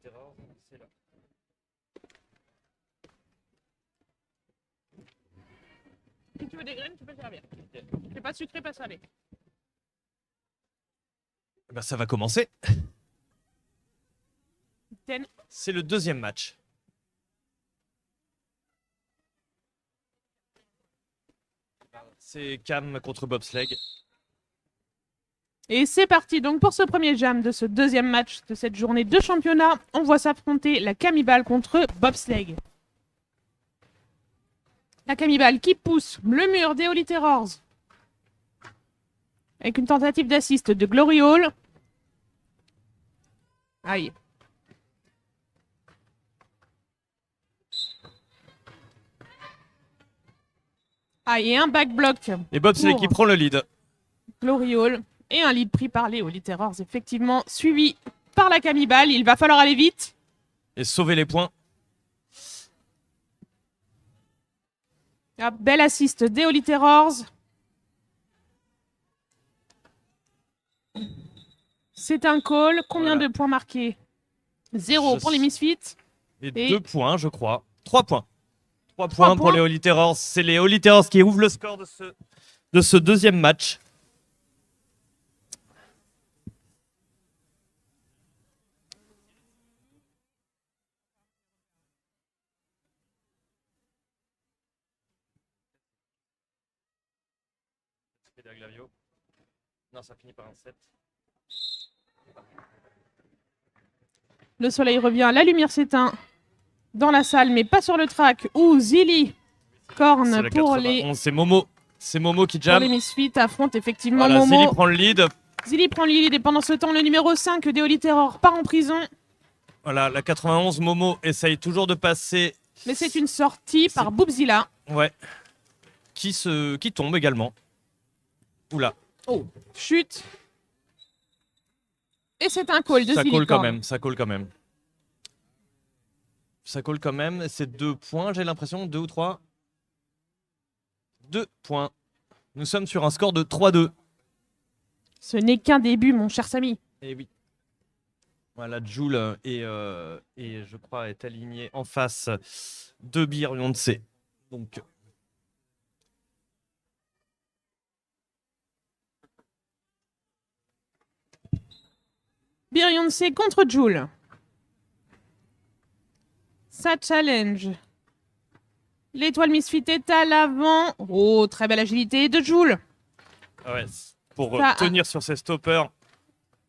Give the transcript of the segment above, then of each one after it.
C'est là. Si tu veux des graines, tu peux servir. C'est pas sucré, pas salé. Ben, ça va commencer. Ten. C'est le deuxième match. C'est Cam contre Bobsleigh. Et c'est parti donc pour ce premier jam de ce deuxième match de cette journée de championnat. On voit s'affronter la Camibal contre Bobsleigh. La Camibal qui pousse le mur des Holy Terrors. Avec une tentative d'assist de Glory Hall. Aïe. Aïe, et un backblock. Et Bobsleigh Pour qui prend le lead. Glory Hall. Et un lead pris par les Holy Terrors, effectivement, suivi par la Camibal. Il va falloir aller vite. Et sauver les points. Ah, bel assist des Holy Terrors. C'est un call. Combien Voilà. de points marqués? 0 pour les Misfits. Et Et 2 points, je crois. 3 points. 3 points pour les Holy Terrors. C'est les Holy Terrors qui ouvrent le score de ce deuxième match. Non, ça finit par un 7. Le soleil revient, la lumière s'éteint dans la salle, mais pas sur le track. Où Zilly Korn pour les, C'est Momo. C'est Momo qui pour jam. les Misfits affronte effectivement Voilà, Momo. Zilly prend le lead. Zilly prend le lead et pendant ce temps, le numéro 5 des Holy Terror part en prison. Voilà, la 91 Momo essaye toujours de passer. Mais c'est une sortie par Boobzilla. Ouais. Qui tombe également. Oula. Oh, chute. Et c'est un call de Ça Zilly colle quand Korn. même, ça colle quand même. Ça colle quand même. C'est 2 points, j'ai l'impression. 2 ou 3. 2 points. Nous sommes sur un score de 3-2. Ce n'est qu'un début, mon cher Samy. Et oui. Voilà, Joule et je crois est aligné en face de Beyoncé. Donc. Beyoncé contre Joule. Ça challenge. L'étoile Misfit est à l'avant. Oh, très belle agilité de Joule. Ouais, pour Ça, tenir sur ces stoppers,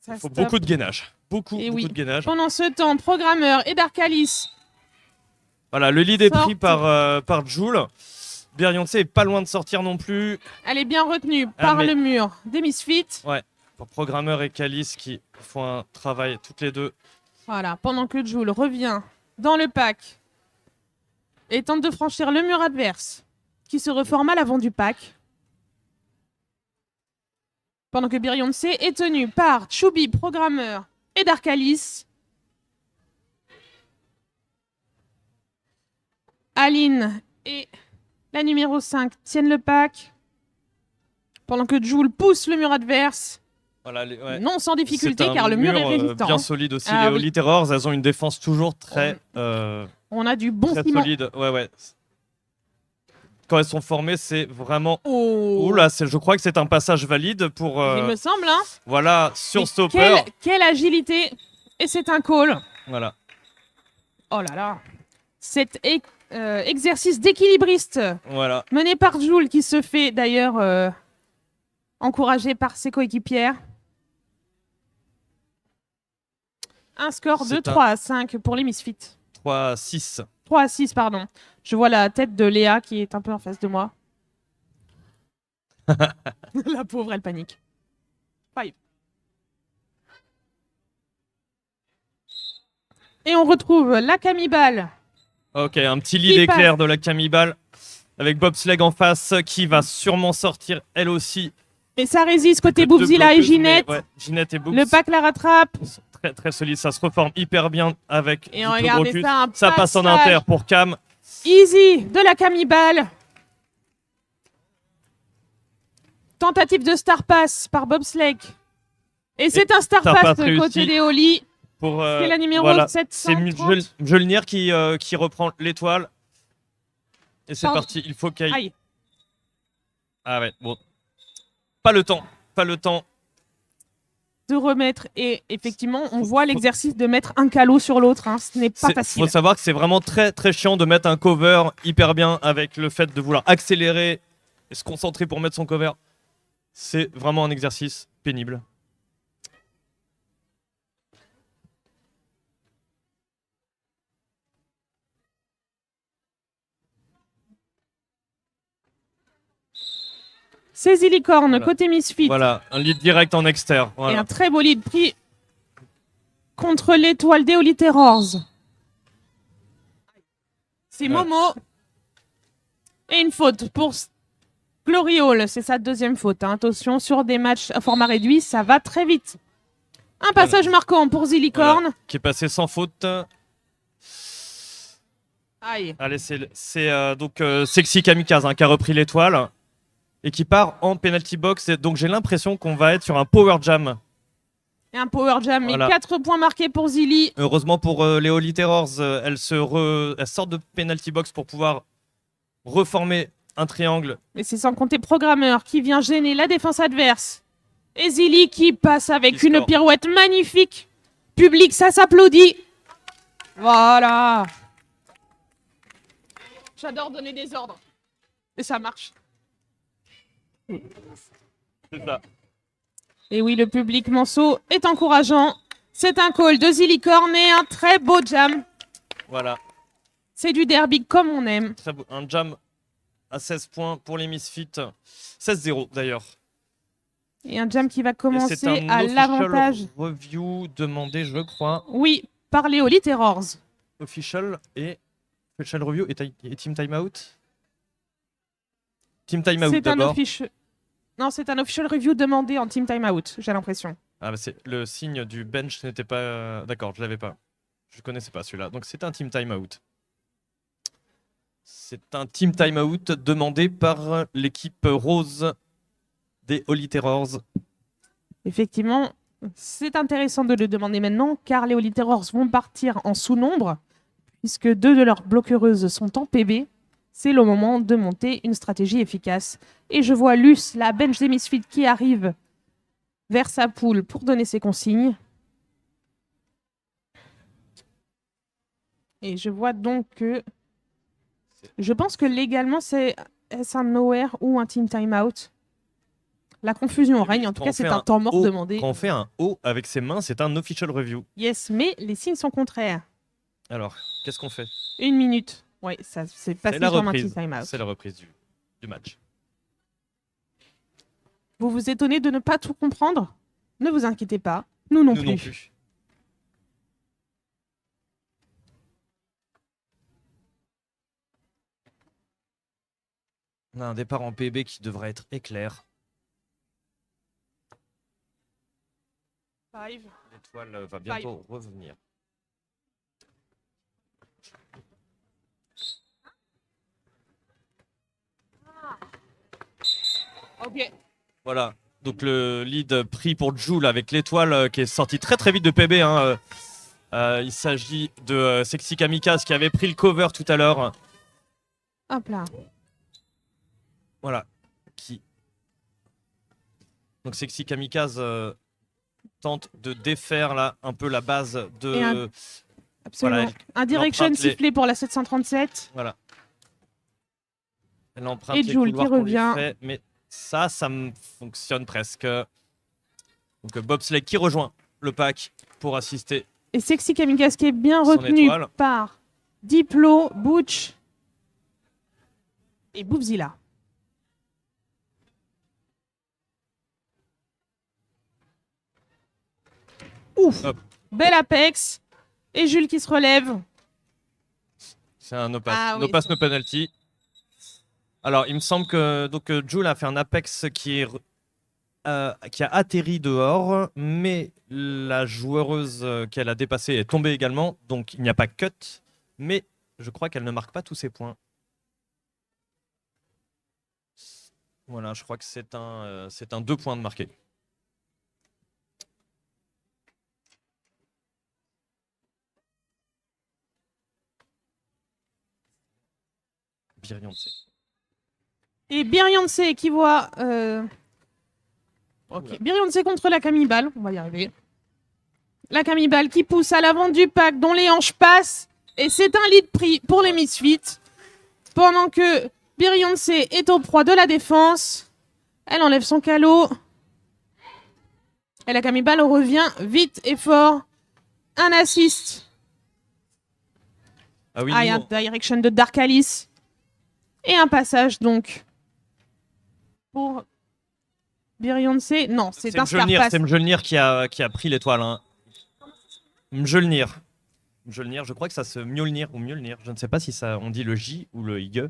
Ça il faut stoppe. beaucoup de gainage. Beaucoup oui. de gainage. Pendant ce temps, Programmeur et Dark Alice. Voilà, le lead est Sorte. pris par Joule. Beyoncé est pas loin de sortir non plus. Elle est bien retenue par mais- le mur des Misfits. Ouais, pour Programmeur et Calice qui font un travail toutes les deux. Voilà, pendant que Joule revient dans le pack et tente de franchir le mur adverse qui se reforme à l'avant du pack. Pendant que Beyoncé est tenue par Chubby, Programmeur et Dark Alice. Aline et la numéro 5 tiennent le pack. Pendant que Joule pousse le mur adverse. Voilà, ouais. Non sans difficulté C'est un car le mur est résistant. bien solide aussi. Ah les oui. Holy Terrors, elles ont une défense toujours très On a du bon très ciment. solide. Ouais. Quand elles sont formées, c'est vraiment. Oh. Oula, je crois que c'est un passage valide pour. Il me semble, hein. Voilà, sur Mais stopper. quelle agilité. Et c'est un call. Voilà. Oh là là. Cet exercice d'équilibriste Voilà. mené par Joule qui se fait d'ailleurs encouragé par ses coéquipières. Un score de 3-5 pour les Misfits. 3-6. 3-6, pardon. Je vois la tête de Léa qui est un peu en face de moi. La pauvre, elle panique. 5. Et on retrouve la Camibal. Ok, un petit lead Qui éclair passe. de la Camibal avec Bobsleigh en face qui va sûrement sortir elle aussi. Mais ça résiste côté De deux Boobzilla et bloqueuses, Ginette. mais ouais, Ginette et Boobs. Le pack la rattrape. Très très solide, ça se reforme hyper bien avec Et du regardez Brocus. ça, un Ça passe en passage inter pour Cam. Easy de la Camibal. Tentative de Star Pass par Bobsleigh. Et c'est un Star Star Pass Pass de réussi. côté des Holly. Pour, C'est la numéro voilà. C'est 730. Mjolnir qui reprend l'étoile. Et c'est Pardon. parti, il faut qu'il... Aïe. Ah ouais, bon. Pas le temps, pas le temps. De remettre. Et effectivement, on voit l'exercice de mettre un calot sur l'autre. Hein. Ce n'est pas facile. Faut savoir que c'est vraiment très très chiant de mettre un cover hyper bien avec le fait de vouloir accélérer et se concentrer pour mettre son cover. C'est vraiment un exercice pénible. C'est Zillicorn, Voilà. côté Misfit. Voilà, un lead direct en exter. Et Voilà. un très beau lead pris contre l'étoile d'Eoliterrors. C'est Voilà. Momo. Et une faute pour Glory Hall. C'est sa deuxième faute. Hein. Attention, sur des matchs à format réduit, ça va très vite. Un passage marquant pour Zillicorn. Voilà. Qui est passé sans faute. Aïe. Allez, c'est donc Sexy Kamikaze qui a repris l'étoile et qui part en penalty box. Et donc j'ai l'impression qu'on va être sur un power jam. Et un power jam. Voilà. Et 4 points marqués pour Zilly. Heureusement pour les Holy Terrors, elle sort de penalty box pour pouvoir reformer un triangle. Mais c'est sans compter Programmeur qui vient gêner la défense adverse. Et Zilly qui passe avec une pirouette magnifique. Public, ça s'applaudit. Voilà. J'adore donner des ordres. Et ça marche. C'est ça. Et oui, le public Manceau est encourageant. C'est un call de Zillicorn et un très beau jam. Voilà. C'est du derby comme on aime. Très beau. Un jam à 16 points pour les Misfits. 16-0 d'ailleurs. Et un jam qui va Et commencer c'est un à l'avantage. review demandé, je crois. Oui, par les Holy Terrors. Official review et Team Timeout. Team Timeout C'est un d'abord. official. Non, c'est un official review demandé en team timeout, j'ai l'impression. Ah, bah c'est le signe du bench n'était pas. D'accord, je l'avais pas. Je connaissais pas celui-là. Donc c'est un team timeout. C'est un team timeout demandé par l'équipe rose des Holy Terrors. Effectivement, c'est intéressant de le demander maintenant, car les Holy Terrors vont partir en sous-nombre, puisque 2 de leurs bloqueuses sont en PB. C'est le moment de monter une stratégie efficace. Et je vois Luce, la bench des Misfits, qui arrive vers sa poule pour donner ses consignes. Et je vois donc que... Je pense que légalement, c'est un nowhere ou un team timeout. La confusion règne. En tout cas, c'est un temps mort demandé. Quand on fait un O avec ses mains, c'est un official review. Yes, mais les signes sont contraires. Alors, qu'est-ce qu'on fait? 1 minute. Oui, ça c'est passé comme un team timeout. C'est la reprise du match. Vous vous étonnez de ne pas tout comprendre? Ne vous inquiétez pas, nous non Non plus. plus. On a un départ en PB qui devrait être éclair. 5. L'étoile va bientôt revenir. Ok. Voilà. Donc le lead pris pour Joule avec l'étoile qui est sorti très très vite de PB. Il s'agit de Sexy Kamikaze qui avait pris le cover tout à l'heure. Hop là. Voilà. Donc Sexy Kamikaze tente de défaire là un peu la base de... Absolument. Voilà, un direction sifflé pour la 737. Voilà. Elle emprunte et les Joule qui couloirs qu'on lui revient. fait, mais ça fonctionne presque. Donc Bobsleigh qui rejoint le pack pour assister. Et Sexy Kamikaze qui est bien Son retenu étoile. par Diplo, Butch et Boobzilla. Ouf. Hop. Bel apex. Et Jules qui se relève. C'est un no pass. Ah No oui, pass, no penalty. Alors, il me semble que donc, Jules a fait un apex qui a atterri dehors, mais la joueuse qu'elle a dépassée est tombée également, donc il n'y a pas cut, mais je crois qu'elle ne marque pas tous ses points. Voilà, je crois que c'est un 2 points de marqué. Beyoncé. Et Beyoncé qui voit... Oula. Beyoncé contre la Camibale, on va y arriver. La Camibale qui pousse à l'avant du pack, dont les hanches passent. Et c'est un lead pris pour les Misfits. Pendant que Beyoncé est au proie de la défense. Elle enlève son calot. Et la Camibale revient vite et fort. Un assist. Ah oui, Ah, il y a nous, un direction de Dark Alice. Et un passage donc pour Beyoncé. Non, c'est un star Mjolnir, pass. c'est Mjolnir qui a pris l'étoile. Hein. Mjolnir. Mjolnir, je crois que ça se Mjolnir ou Mjolnir. Je ne sais pas si ça on dit le J ou le I.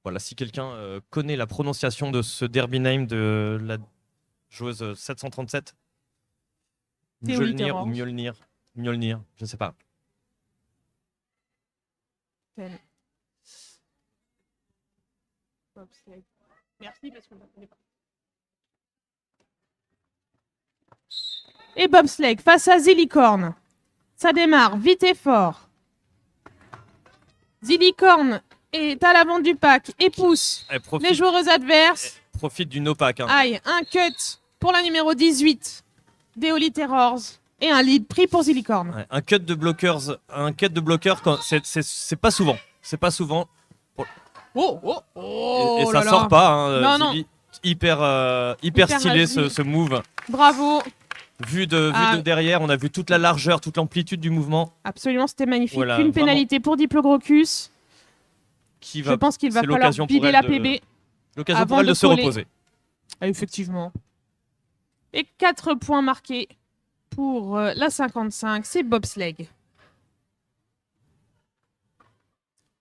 Voilà, si quelqu'un connaît la prononciation de ce derby name de la joueuse 737. Théolie Mjolnir ou Terror. Mjolnir. Mjolnir, je ne sais pas. Merci parce qu'on ne connaît pas. Et Bobsleigh face à Zillicorn. Ça démarre vite et fort. Zillicorn est à l'avant du pack et pousse Elle les joueuses adverses. profite du no-pack. Hein. Aïe, un cut pour la numéro 18 des Holy Terrors. Et un lead pris pour Zillicorn. Ouais, un cut de bloqueur, c'est pas souvent. C'est pas souvent. Et ça sort pas. Hein, Non, non. Zilli. Hyper Hyper stylé agile. ce move. Bravo. Vu de derrière, on a vu toute la largeur, toute l'amplitude du mouvement. Absolument, c'était magnifique. Voilà, Une pénalité pour Diplogrocus. Qui Je pense qu'il va c'est falloir l'occasion pour bider elle la de- PB. L'occasion avant pour elle de de se coller. reposer. Ah, effectivement. Et 4 points marqués pour la 55, c'est Bobsleigh.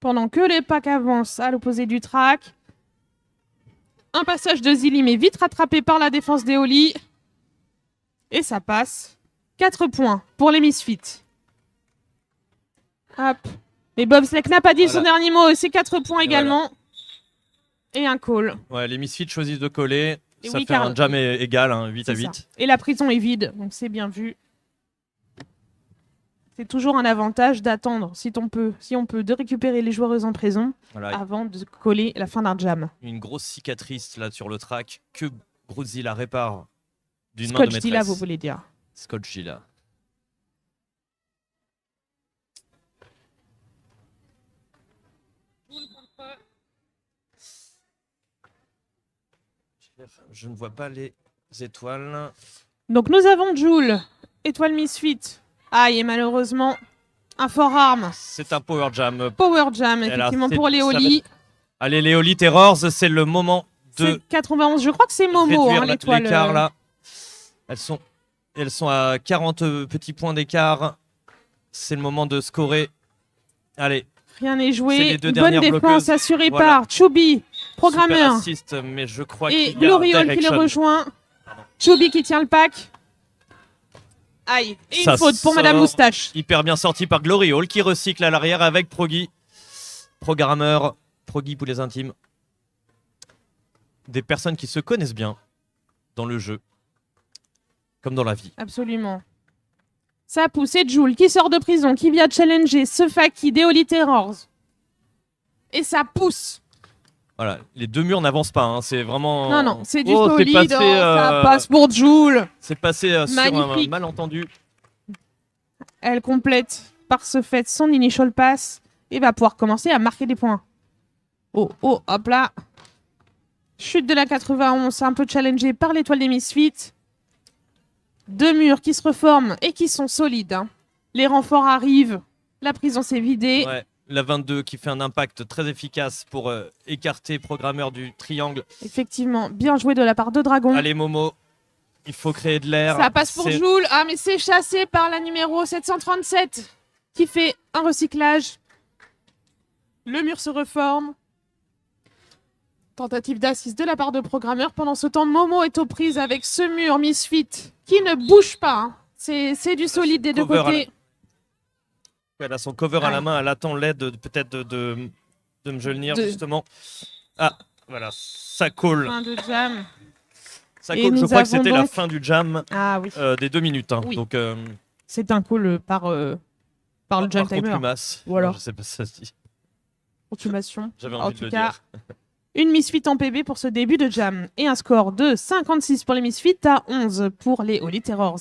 Pendant que les packs avancent à l'opposé du track, un passage de Zilly mais vite rattrapé par la défense des Holly. Et ça passe. 4 points pour les Misfits. Hop. Mais Bobsleigh n'a pas dit son Voilà. dernier mot, c'est 4 points Et également. Et un call. Ouais, les Misfits choisissent de coller. Et Ça oui, fait car- un jam égal, hein, 8 à C'est ça. 8. Et la prison est vide, donc c'est bien vu. C'est toujours un avantage d'attendre, si on peut, de récupérer les joueuses en prison Voilà, avant de coller la fin d'un jam. une grosse cicatrice là sur le track que Grodzilla répare d'une main de Scotch maîtresse. Dilla, vous voulez dire. Scotch Gilla. Je ne vois pas les étoiles. Donc nous avons Joule, étoile Misfit. Aïe, et malheureusement, un forearm. C'est un power jam. Power jam, Elle a- effectivement, c'est- pour les ça Holly. Allez, les Holy Terrors, c'est le moment de C'est 91, je crois que c'est Momo, réduire hein, l'étoile. l'écart là. Elles sont à 40 petits points d'écart. C'est le moment de scorer. Allez, Rien n'est C'est joué. les deux Une bonne dernières défense bloqueuses. assurée Voilà. par Chubby, super programmeur. assist, mais je crois Et qu'il y a Gloriole qui les direction. rejoint. Pardon. Chubby qui tient le pack. Aïe. Et Ça une faute pour sort. Madame Moustache. Hyper bien sorti par Glory Hall qui recycle à l'arrière avec Proggy. Programmeur, Proggy pour les intimes. Des personnes qui se connaissent bien dans le jeu, comme dans la vie. Absolument. Ça a poussé Joule qui sort de prison, qui vient challenger ce Faki des Holy Terrors. Et ça pousse. Voilà, les deux murs n'avancent pas, hein, c'est vraiment... Non, non, c'est du Oh, c'est solide. passé, Ça passe pour Joule. C'est passé sur un Magnifique. malentendu. Elle complète par ce fait son initial pass et va pouvoir commencer à marquer des points. Oh, oh, hop là. Chute de la 91, un peu challengée par l'étoile des Misfits. Deux murs qui se reforment et qui sont solides. Hein. Les renforts arrivent, la prison s'est vidée. Ouais, la 22 qui fait un impact très efficace pour écarter Programmeur du triangle. Effectivement, bien joué de la part de Dragon. Allez Momo, il faut créer de l'air. Ça passe pour C'est- Joule. Ah, mais c'est chassé par la numéro 737 qui fait un recyclage. Le mur se reforme. Tentative d'assist de la part de programmeur. Pendant ce temps, Momo est aux prises avec ce mur Misfit qui ne bouge pas. Hein. C'est du solide des deux Cover à côtés. Elle a son cover à la Aïe. main, elle attend l'aide peut-être de Mjolnir De- justement. Ah, voilà, ça colle. Fin de jam. Ça Et colle. Je nous crois que avons c'était la donc- fin du jam Ah oui, des 2 minutes. Hein. Oui. Donc, c'est un call par le jam par contre, timer. Umas. Ou alors- Je sais pas si ça se dit. contumations. J'avais En envie de tout le cas, dire. une misfit en PB pour ce début de jam. Et un score de 56 pour les misfits à 11 pour les Holy Terrors.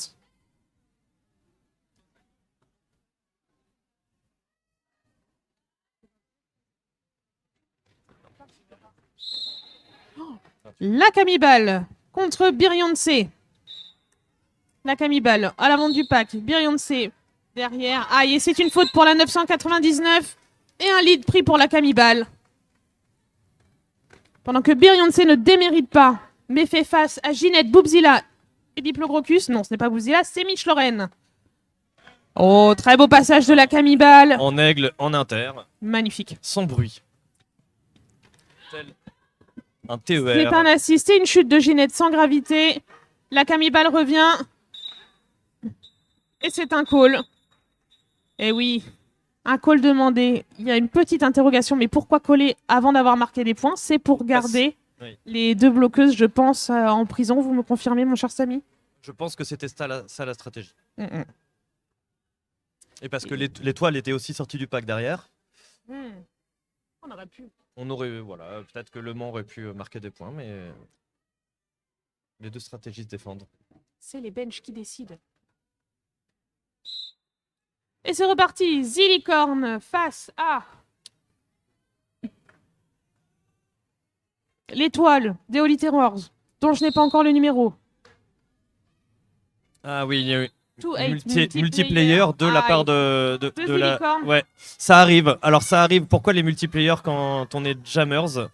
La Camibale contre Beyoncé. La Camibale à l'avant du pack. Beyoncé derrière. Aïe, et c'est une faute pour la 999. Et un lead pris pour la Camibale. Pendant que Beyoncé ne démérite pas, mais fait face à Ginette, Boubzilla et Diplodocus. Non, ce n'est pas Boubzilla, c'est Mitch Lorraine. Oh, très beau passage de la Camibale. En aigle, en inter, Magnifique. sans bruit. Tel un C'est TER. un assist et une chute de Ginette sans gravité. La Camibale revient. Et c'est un call. Eh oui, un call demandé. Il y a une petite interrogation, mais pourquoi coller avant d'avoir marqué des points? C'est pour garder Oui. les deux bloqueuses, je pense, en prison. Vous me confirmez, mon cher Samy? Je pense que c'était ça la stratégie. Mm, Et parce que l'étoile était aussi sortie du pack derrière. mm. On aurait pu. On aurait, voilà, peut-être que Le Mans aurait pu marquer des points, mais les deux stratégies se défendent. C'est les benches qui décident. Et c'est reparti. Zillicorn face à l'étoile des Holy Terrors, dont je n'ai pas encore le numéro. Ah oui, il y a eu Two eight multiplayer de la part de la. Zillicorn. Ouais, ça arrive. Alors ça arrive. Pourquoi les multiplayers quand on est jammers?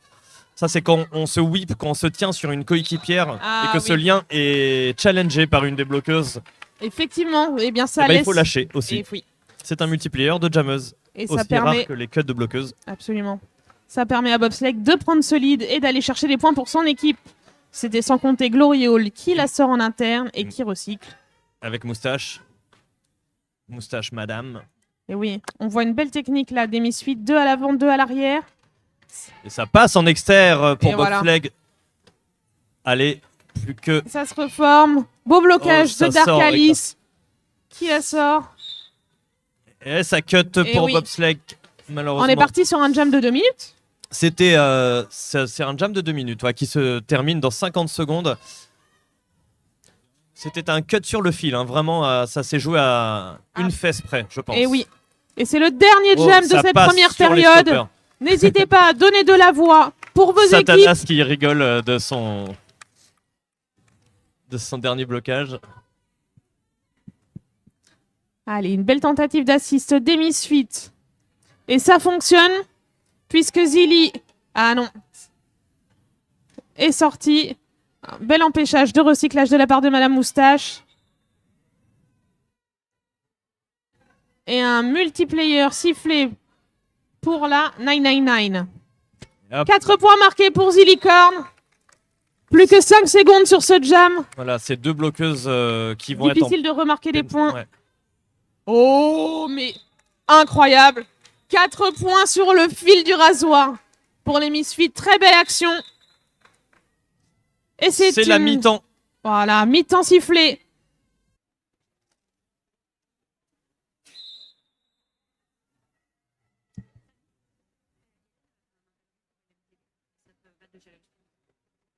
Ça c'est quand on se whip, quand on se tient sur une coéquipière Ah, et que oui. ce lien est challengé par une des bloqueuses. Effectivement, eh bien ça Eh ben, laisse. il faut lâcher aussi. Et oui. C'est un multiplayer de jammeuse. Et ça Aussi permet. rare que les cuts de bloqueuses. Absolument. Ça permet à Bobsleigh de prendre ce lead et d'aller chercher des points pour son équipe. C'était sans compter Glory Hall qui la sort en interne et qui recycle. Avec moustache. Moustache madame. Et oui, on voit une belle technique là, des misfits, 2 à l'avant, 2 à l'arrière. Et ça passe en externe pour Et voilà. Bobsleigh. Allez, plus que. Ça se reforme. Beau blocage Oh, ça de Dark sort, Alice qui la sort. Et ça cut Et pour oui. Bobsleigh. Malheureusement. On est parti sur un jump de 2 minutes. C'était c'est un jam de 2 minutes ouais, qui se termine dans 50 secondes. C'était un cut sur le fil, hein, vraiment, ça s'est joué à une fesse près, je pense. Et oui. Et c'est le dernier Oh, jam de ça cette passe première sur les période. stoppers. N'hésitez pas à donner de la voix pour vos équipes. Satanas qui rigole de son dernier blocage. Allez, une belle tentative d'assist des Misfits. Et ça fonctionne, puisque Zilly, ah non, est sorti. Un bel empêchage de recyclage de la part de Madame Moustache. Et un multiplayer sifflé pour la 999. Hop. 4 points marqués pour Zillicorn. Plus que 5 secondes sur ce jam. Voilà, c'est deux bloqueuses qui vont Difficile de remarquer des être en... points. Ouais. Oh, mais incroyable. 4 points sur le fil du rasoir pour les Misfits. Très belle action. Et C'est la mi-temps. Voilà, mi-temps sifflé.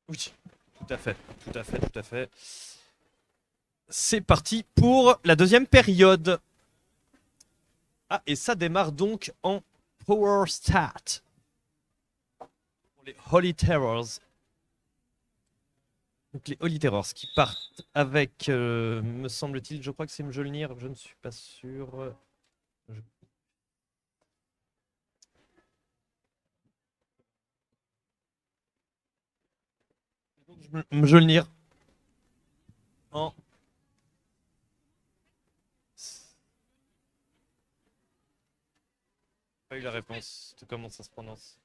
Oui, tout à fait, tout à fait, tout à fait. C'est parti pour la deuxième période. Ah, et ça démarre donc en Power Start. Pour les Holy Terrors. Donc les Holy Terrors qui partent avec, me semble-t-il, je crois que c'est Mjolnir, je ne suis pas sûr. Je- Mjolnir. En... Pas eu la réponse de comment ça se prononce.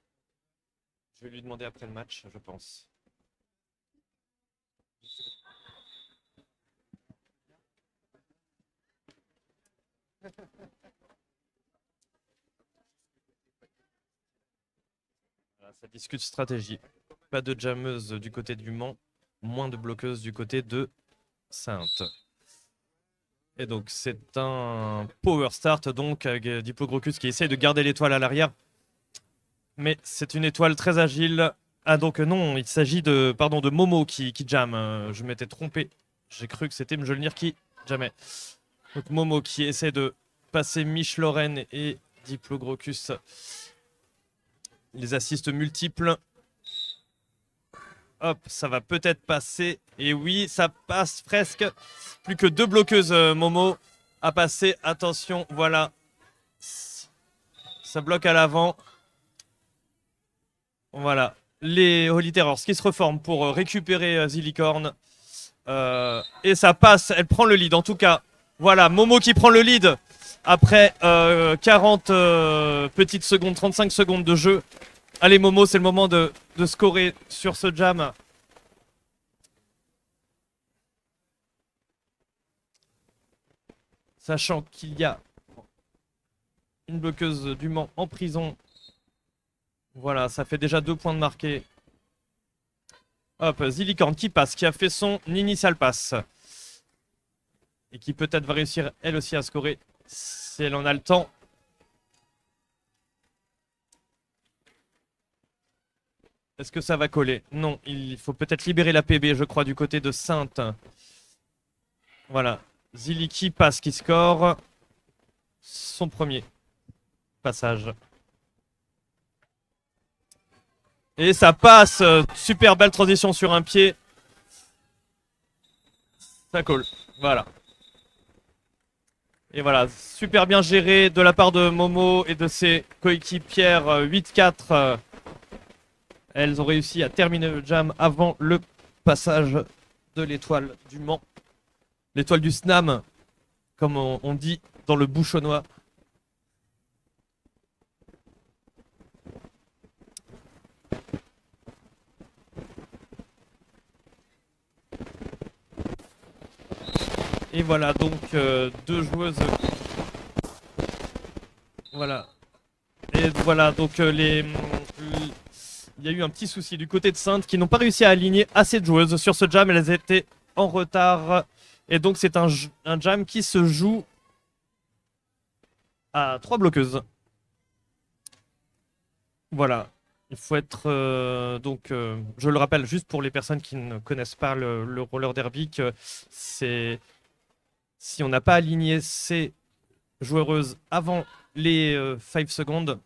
Je vais lui demander après le match, je pense. Voilà, ça discute stratégie. Pas de jammeuse du côté du Mans, moins de bloqueuses du côté de Sainte. Et donc c'est un power start donc avec Diplodocus qui essaye de garder l'étoile à l'arrière. Mais c'est une étoile très agile. Ah donc non, il s'agit de, pardon, de Momo qui jam. Je m'étais trompé. J'ai cru que c'était Mjolnir qui jamais. Donc Momo qui essaie de passer Mich-Lorraine et Diplogrocus. Les assists multiples. Hop, ça va peut-être passer. Et oui, ça passe presque. Plus que 2 bloqueuses, Momo, à passer. Attention, voilà. Ça bloque à l'avant. Voilà. Les Holy Terrors qui se reforment pour récupérer Zillicorn. Et ça passe, elle prend le lead. En tout cas, voilà, Momo qui prend le lead après 40 petites secondes, 35 secondes de jeu. Allez Momo, c'est le moment de scorer sur ce jam. Sachant qu'il y a une bloqueuse du Mans en prison. Voilà, ça fait déjà 2 points de marqué. Hop, Zillicorn qui passe, qui a fait son initial pass. Et qui peut-être va réussir elle aussi à scorer si elle en a le temps. Est-ce que ça va coller? Non, il faut peut-être libérer la PB, je crois, du côté de Sainte. Voilà, Zilli qui passe, qui score son premier passage. Et ça passe, super belle transition sur un pied. Ça colle, voilà. Et voilà, super bien géré de la part de Momo et de ses coéquipières 8-4. Elles ont réussi à terminer le jam avant le passage de l'étoile du Mans. L'étoile du Snam, comme on dit dans le bouchonnois. Et voilà, donc 2 joueuses. Voilà. Et voilà, donc il y a eu un petit souci du côté de Sainte qui n'ont pas réussi à aligner assez de joueuses sur ce jam. Elles étaient en retard. Et donc c'est un jam qui se joue à 3 bloqueuses. Voilà. Il faut être... je le rappelle juste pour les personnes qui ne connaissent pas le roller derby, que c'est... Si on n'a pas aligné ces joueuses avant les 5 secondes,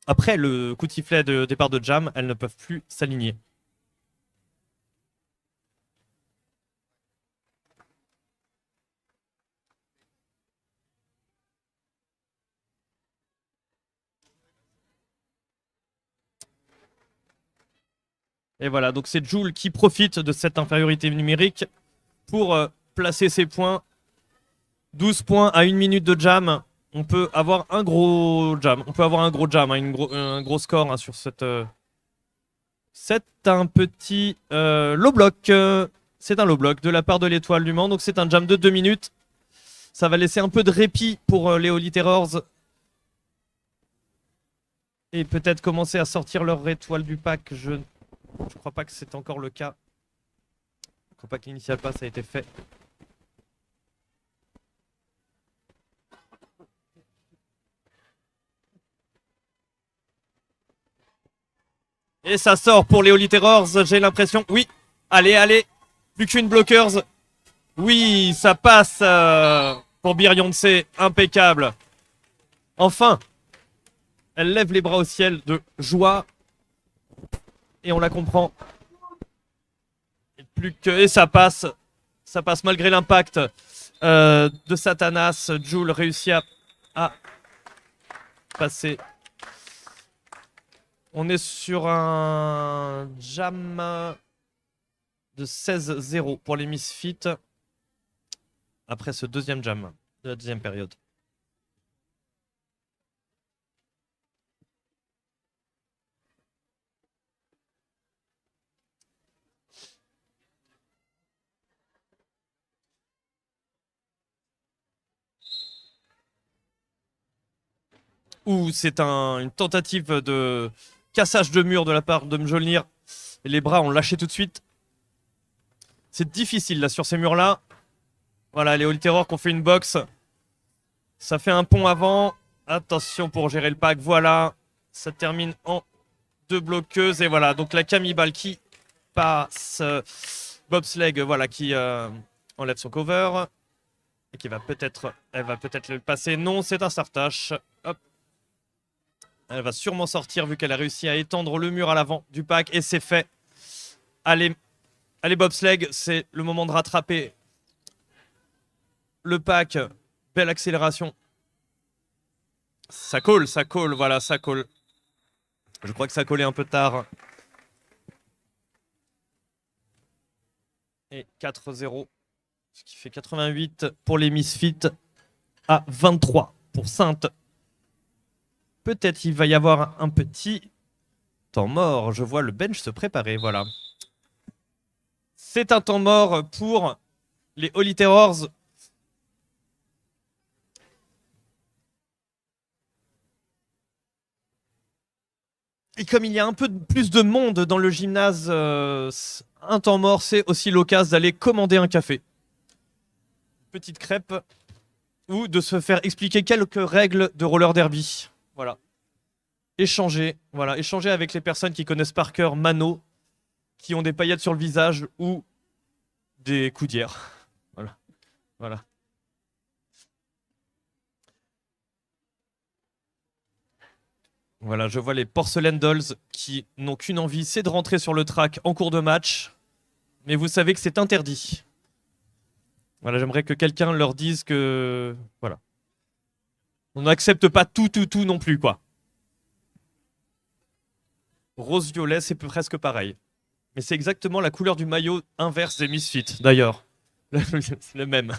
après le coup de sifflet de départ de jam, elles ne peuvent plus s'aligner. Et voilà, donc c'est Jul qui profite de cette infériorité numérique pour placer ses points. 12 points à 1 minute de jam. On peut avoir un gros jam. On peut avoir un gros jam, hein, un gros score hein, sur cette... C'est un petit low block. C'est un low block de la part de l'étoile du Mans. Donc c'est un jam de 2 minutes. Ça va laisser un peu de répit pour les Holy Terrors. Et peut-être commencer à sortir leur étoile du pack. Je crois pas que c'est encore le cas. Je crois pas que l'initial pass a été fait. Et ça sort pour les Holy Terrors, j'ai l'impression. Oui, allez, allez. Plus qu'une bloqueuse. Oui, ça passe pour Beyoncé. Impeccable. Enfin, elle lève les bras au ciel de joie. Et on la comprend. Et ça passe. Ça passe malgré l'impact de Satanas. Jul réussit à passer. On est sur un jam de 16-0 pour les Misfits après ce deuxième jam de la deuxième période. Ouh, c'est une tentative de cassage de mur de la part de Mjolnir. Et les bras ont lâché tout de suite. C'est difficile là sur ces murs-là. Voilà, les Holy Terror qui ont fait une box. Ça fait un pont avant. Attention pour gérer le pack. Voilà. Ça termine en 2 bloqueuses. Et voilà, donc la Camibal qui passe Bobsleigh, voilà, qui enlève son cover. Et qui va peut-être... Elle va peut-être le passer. Non, c'est un Sartache. Hop. Elle va sûrement sortir vu qu'elle a réussi à étendre le mur à l'avant du pack. Et c'est fait. Allez, allez Bobsleigh, c'est le moment de rattraper le pack. Belle accélération. Ça colle, voilà, ça colle. Je crois que ça collait un peu tard. Et 4-0. Ce qui fait 88 pour les Misfits à 23 pour Sainte. Peut-être il va y avoir un petit temps mort. Je vois le bench se préparer, voilà. C'est un temps mort pour les Holy Terrors. Et comme il y a un peu plus de monde dans le gymnase, un temps mort, c'est aussi l'occasion d'aller commander un café. Petite crêpe. Ou de se faire expliquer quelques règles de roller derby. Voilà. Échanger. Voilà. Échanger avec les personnes qui connaissent par cœur Mano, qui ont des paillettes sur le visage ou des coudières. Voilà. Voilà. Voilà, je vois les Porcelain Dolls qui n'ont qu'une envie, c'est de rentrer sur le track en cours de match. Mais vous savez que c'est interdit. Voilà, j'aimerais que quelqu'un leur dise que... Voilà. On n'accepte pas tout non plus, quoi. Rose-violet, c'est presque pareil. Mais c'est exactement la couleur du maillot inverse des Misfits, d'ailleurs. C'est le même.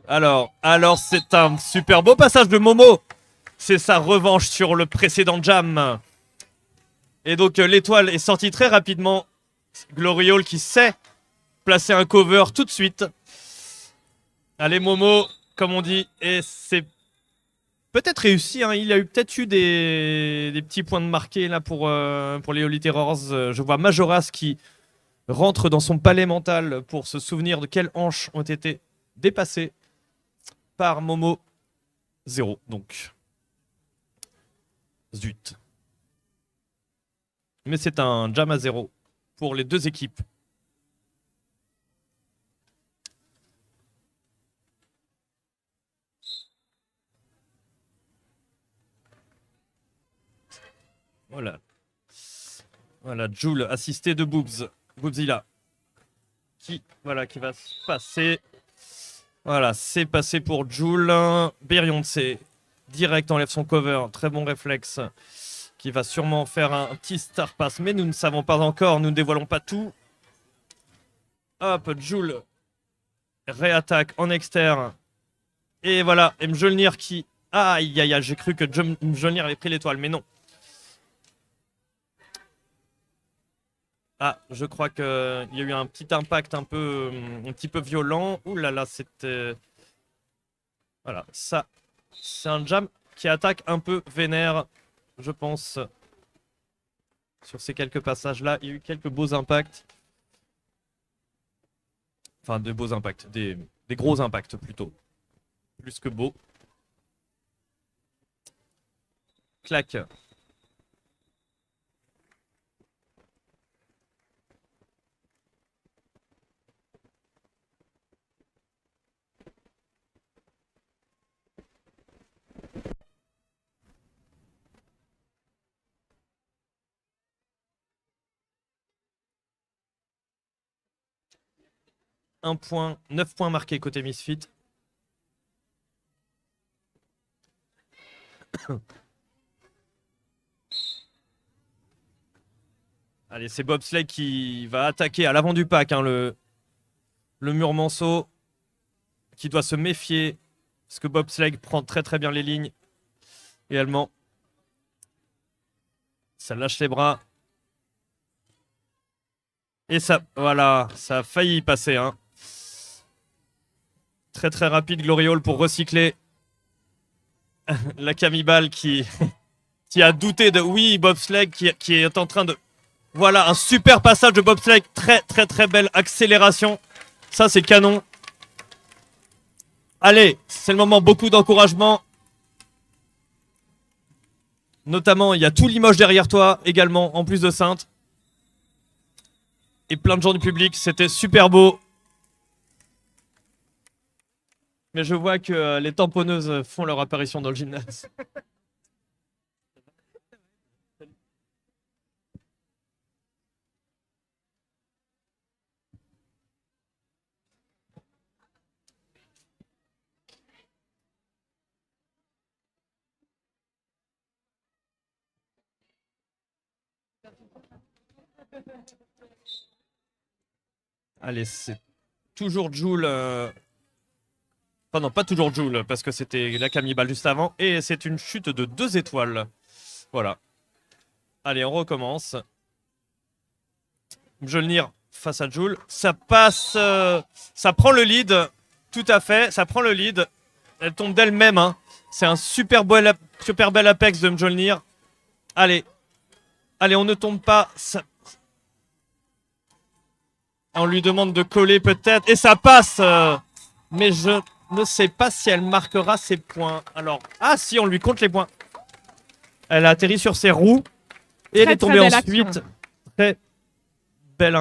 Alors c'est un super beau passage de Momo. C'est sa revanche sur le précédent jam. Et donc l'étoile est sortie très rapidement. Gloriole qui sait placer un cover tout de suite. Allez Momo, comme on dit, et c'est peut-être réussi. Hein. Il a peut-être eu des petits points de marqué là pour les Holy Terrors. Je vois Majoras qui rentre dans son palais mental pour se souvenir de quelles hanches ont été dépassées par Momo. 0, donc. Zut. Mais c'est un jam à 0 pour les deux équipes. Voilà. Voilà, Joule assisté de Boobs. Boobzilla. Qui va se passer. Voilà, c'est passé pour Joule. Beyoncé, direct enlève son cover. Très bon réflexe. Qui va sûrement faire un petit star pass. Mais nous ne savons pas encore. Nous ne dévoilons pas tout. Hop, Joule. Réattaque en externe. Et voilà, Mjolnir qui... Aïe, aïe, aïe, j'ai cru que Mjolnir avait pris l'étoile, mais non. Ah, je crois qu'il y a eu un petit impact un petit peu violent. Ouh là là, c'était... Voilà, ça, c'est un jam qui attaque un peu vénère, je pense. Sur ces quelques passages-là, il y a eu quelques beaux impacts. Enfin, de beaux impacts, des gros impacts plutôt. Plus que beaux. Clac. Un point, 9 points marqués côté Misfit. Allez, c'est Bobsleigh qui va attaquer à l'avant du pack, hein, le mur Manceau, qui doit se méfier, parce que Bobsleigh prend très très bien les lignes, également. Ça lâche les bras. Et ça, voilà, ça a failli y passer, hein. Très très rapide, Gloriole pour recycler. La Camibale qui a douté de... Oui, Bobsleigh qui est en train de... Voilà, un super passage de Bobsleigh. Très très très belle accélération. Ça, c'est canon. Allez, c'est le moment, beaucoup d'encouragement. Notamment, il y a tout Limoges derrière toi, également, en plus de Sainte. Et plein de gens du public, c'était super beau. Mais je vois que les tamponneuses font leur apparition dans le gymnase. Allez, c'est toujours Joule. Enfin non, pas toujours Joule, parce que c'était la Camibale juste avant. Et c'est une chute de 2 étoiles. Voilà. Allez, on recommence. Mjolnir face à Joule. Ça passe. Ça prend le lead. Tout à fait, ça prend le lead. Elle tombe d'elle-même. Hein. C'est un super bel apex de Mjolnir. Allez. Allez, on ne tombe pas. Ça... On lui demande de coller peut-être. Et ça passe. Mais je ne sais pas si elle marquera ses points. Alors, ah si, on lui compte les points. Elle a atterri sur ses roues. Et elle est tombée ensuite. Action. Très belle,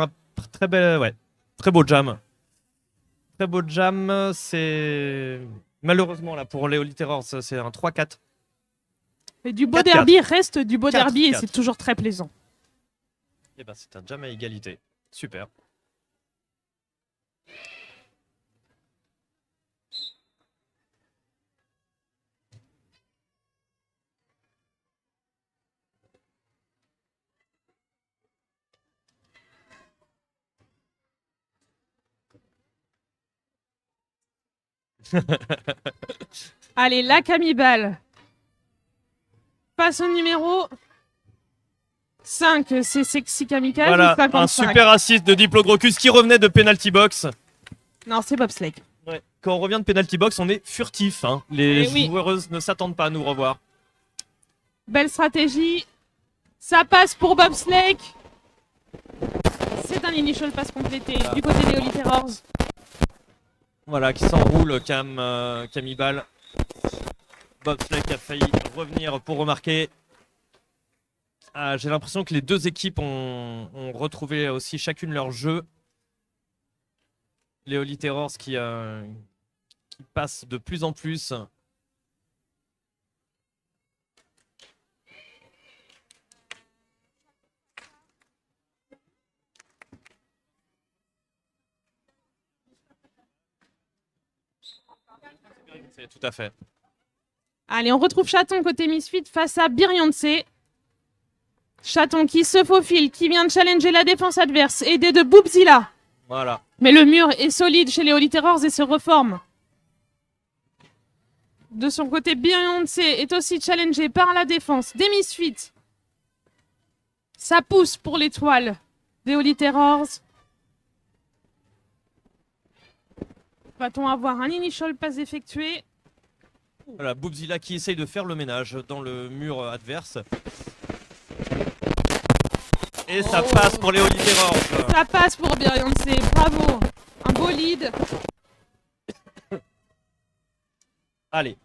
très belle, ouais. Très beau jam. Très beau jam. C'est malheureusement là pour Léo Terror, c'est un 3-4. Et du beau 4-4. derby reste du beau 4-4. derby et c'est toujours très plaisant. Et ben c'est un jam à égalité. Super. Allez, la Camibale. Passe au numéro 5, c'est Sexy Kamikaze Voilà, ou 55? un super assist de Diplodocus qui revenait de penalty box. Non, c'est Bobsleigh. Ouais. Quand on revient de penalty box, on est furtif. Hein. Les Eh oui. joueuses ne s'attendent pas à nous revoir. Belle stratégie. Ça passe pour Bobsleigh. C'est un initial pass complété du côté des Holy Terrors. Voilà, qui s'enroule Camibale. Bobsleigh a failli revenir pour remarquer. J'ai l'impression que les deux équipes ont retrouvé aussi chacune leur jeu. Les Holy Terrors qui passent de plus en plus. C'est tout à fait. Allez, on retrouve Chaton côté Misfit face à Beyoncé. Chaton qui se faufile, qui vient de challenger la défense adverse, aidé de Boobzilla. Voilà. Mais le mur est solide chez les Holy Terrors et se reforme. De son côté, Beyoncé est aussi challengé par la défense des Misfits. Ça pousse pour l'étoile des Holy Terrors. Va-t-on avoir un initial pass effectué? Voilà, Boobzilla qui essaye de faire le ménage dans le mur adverse. Et ça passe pour les Holy Terrors. Ça passe pour Beyoncé, bravo. Un beau lead. Allez.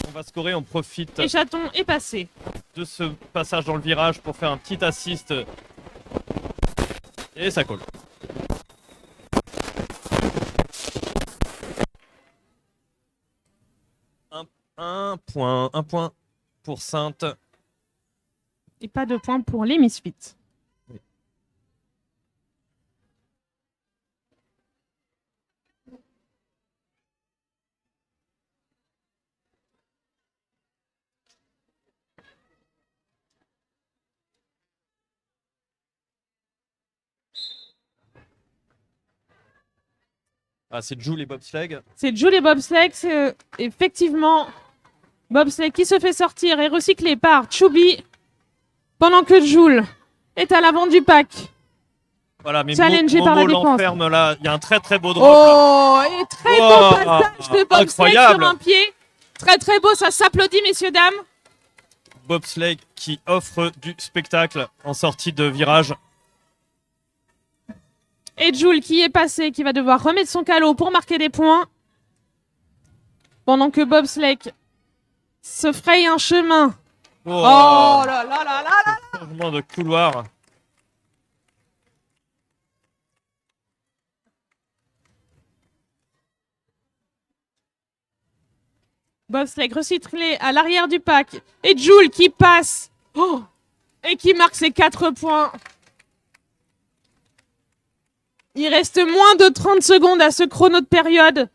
On va scorer, on profite Et Chaton est passé. de ce passage dans le virage pour faire un petit assist. Et ça colle. Un point pour Sainte. Et pas de points pour les Misfits. Ah, c'est Jules et Bobsleigh. C'est Jules et Bobsleigh. C'est effectivement Bobsleigh qui se fait sortir et recycler par Chubby. Pendant que Jules est à l'avant du pack. Voilà, mais Challengé par la défense. l'enferme là. Il y a un très très beau drop. Là. Oh, et très beau passage de Bobsleigh incroyable. sur un pied. Très très beau, ça s'applaudit, messieurs, dames. Bobsleigh qui offre du spectacle en sortie de virage. Et Jules qui est passé, qui va devoir remettre son calot pour marquer des points. Pendant que Bobsleigh se fraye un chemin. Oh là là là là là. Changement de couloir. Bobsleigh recyclé à l'arrière du pack. Et Jules qui passe. Oh, et qui marque ses 4 points. Il reste moins de 30 secondes à ce chrono de période.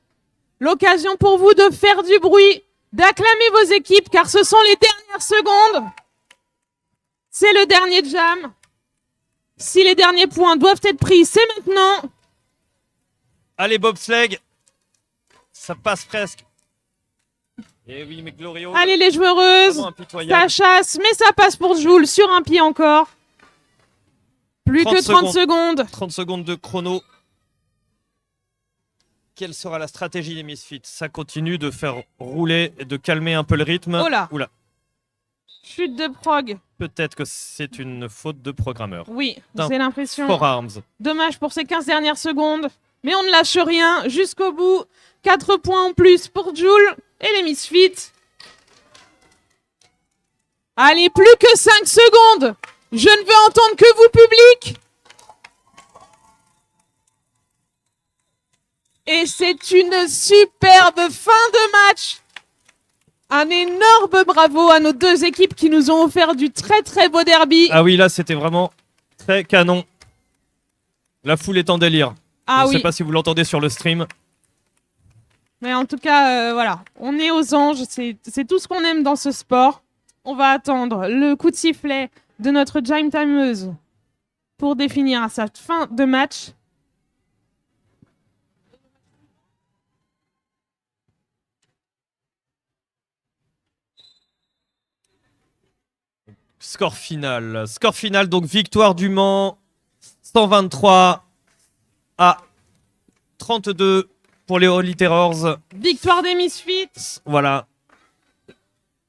L'occasion pour vous de faire du bruit, d'acclamer vos équipes, car ce sont les dernières secondes. C'est le dernier jam. Si les derniers points doivent être pris, c'est maintenant. Allez, Bobsleigh. Ça passe presque. Et oui, mais Glorio. Allez, les joueuses. Ça chasse, mais ça passe pour Jules sur un pied encore. Plus que 30 secondes. 30 secondes de chrono. Quelle sera la stratégie des Misfits? Ça continue de faire rouler et de calmer un peu le rythme. Oh là. Oula. Chute de prog. Peut-être que c'est une faute de programmeur. Oui, j'ai l'impression. Forearms. Dommage pour ces 15 dernières secondes. Mais on ne lâche rien jusqu'au bout. 4 points en plus pour Jules et les Misfits. Allez, plus que 5 secondes. Je ne veux entendre que vous, public. Et c'est une superbe fin de match. Un énorme bravo à nos deux équipes qui nous ont offert du très très beau derby. Ah oui, là c'était vraiment très canon. La foule est en délire. Ah Je ne oui. sais pas si vous l'entendez sur le stream. Mais en tout cas, voilà, on est aux anges, c'est tout ce qu'on aime dans ce sport. On va attendre le coup de sifflet de notre Jime Timeuse pour définir sa fin de match. Score final. Score final, donc victoire du Mans. 123 à 32 pour les Holy Terrors. Victoire des Misfits. Voilà.